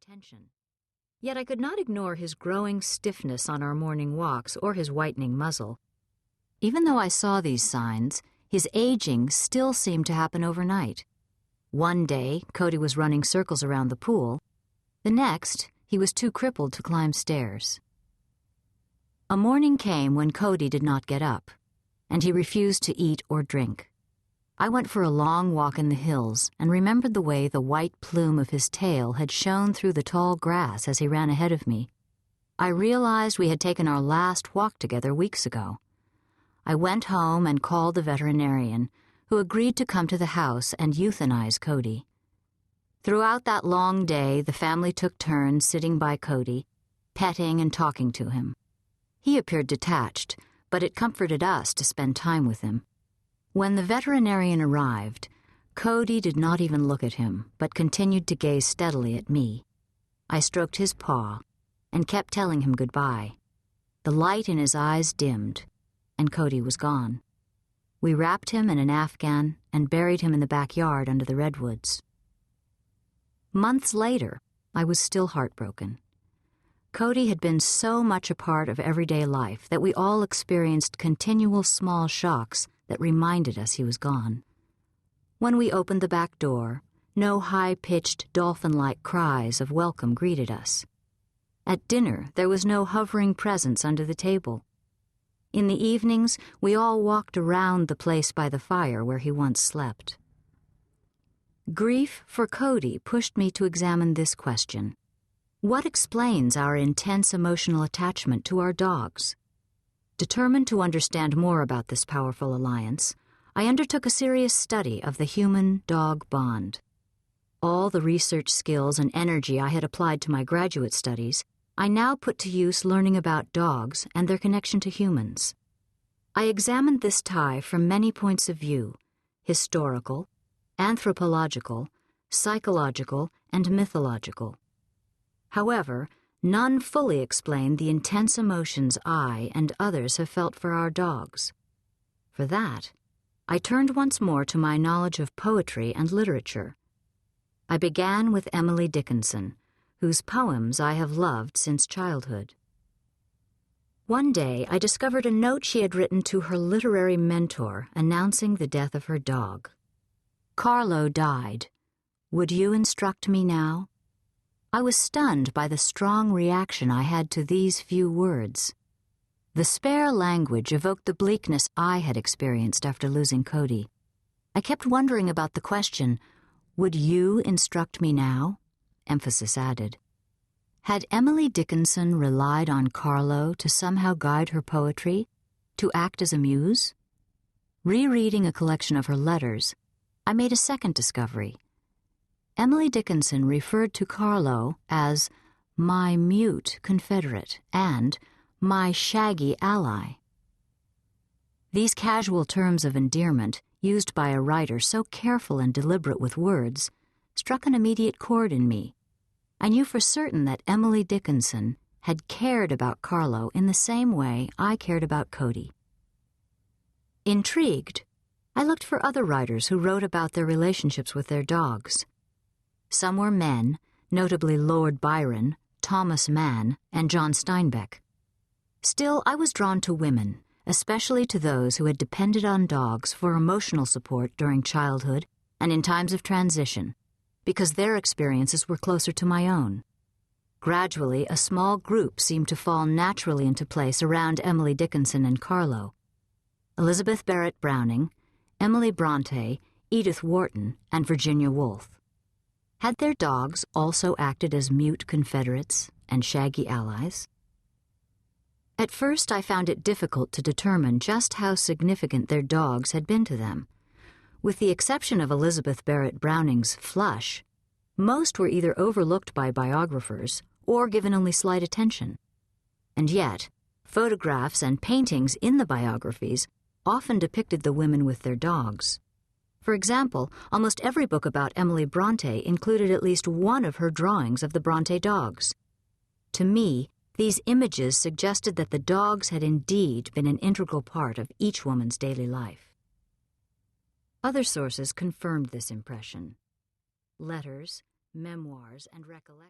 attention. Yet I could not ignore his growing stiffness on our morning walks or his whitening muzzle. Even though I saw these signs, his aging still seemed to happen overnight. One day, Cody was running circles around the pool. The next, he was too crippled to climb stairs. A morning came when Cody did not get up, and he refused to eat or drink. I went for a long walk in the hills and remembered the way the white plume of his tail had shone through the tall grass as he ran ahead of me. I realized we had taken our last walk together weeks ago. I went home and called the veterinarian, who agreed to come to the house and euthanize Cody. Throughout that long day, the family took turns sitting by Cody, petting and talking to him. He appeared detached, but it comforted us to spend time with him. When the veterinarian arrived, Cody did not even look at him, but continued to gaze steadily at me. I stroked his paw and kept telling him goodbye. The light in his eyes dimmed, and Cody was gone. We wrapped him in an afghan and buried him in the backyard under the redwoods. Months later, I was still heartbroken. Cody had been so much a part of everyday life that we all experienced continual small shocks that reminded us he was gone. When we opened the back door, no high-pitched, dolphin-like cries of welcome greeted us. At dinner, there was no hovering presence under the table. In the evenings, we all walked around the place by the fire where he once slept. Grief for Cody pushed me to examine this question. What explains our intense emotional attachment to our dogs? Determined to understand more about this powerful alliance, I undertook a serious study of the human-dog bond. All the research skills and energy I had applied to my graduate studies, I now put to use learning about dogs and their connection to humans. I examined this tie from many points of view: historical, anthropological, psychological, and mythological. However, none fully explain the intense emotions I and others have felt for our dogs. For that, I turned once more to my knowledge of poetry and literature. I began with Emily Dickinson, whose poems I have loved since childhood. One day, I discovered a note she had written to her literary mentor announcing the death of her dog. Carlo died. Would you instruct me now? I was stunned by the strong reaction I had to these few words. The spare language evoked the bleakness I had experienced after losing Cody. I kept wondering about the question, would you instruct me now? Emphasis added. Had Emily Dickinson relied on Carlo to somehow guide her poetry, to act as a muse? Rereading a collection of her letters, I made a second discovery. Emily Dickinson referred to Carlo as my mute confederate and my shaggy ally. These casual terms of endearment, used by a writer so careful and deliberate with words, struck an immediate chord in me. I knew for certain that Emily Dickinson had cared about Carlo in the same way I cared about Cody. Intrigued, I looked for other writers who wrote about their relationships with their dogs. Some were men, notably Lord Byron, Thomas Mann, and John Steinbeck. Still, I was drawn to women, especially to those who had depended on dogs for emotional support during childhood and in times of transition, because their experiences were closer to my own. Gradually, a small group seemed to fall naturally into place around Emily Dickinson and Carlo. Elizabeth Barrett Browning, Emily Brontë, Edith Wharton, and Virginia Woolf. Had their dogs also acted as mute confederates and shaggy allies? At first, I found it difficult to determine just how significant their dogs had been to them. With the exception of Elizabeth Barrett Browning's Flush, most were either overlooked by biographers or given only slight attention. And yet, photographs and paintings in the biographies often depicted the women with their dogs. For example, almost every book about Emily Brontë included at least one of her drawings of the Bronte dogs. To me, these images suggested that the dogs had indeed been an integral part of each woman's daily life. Other sources confirmed this impression. Letters, memoirs, and recollections.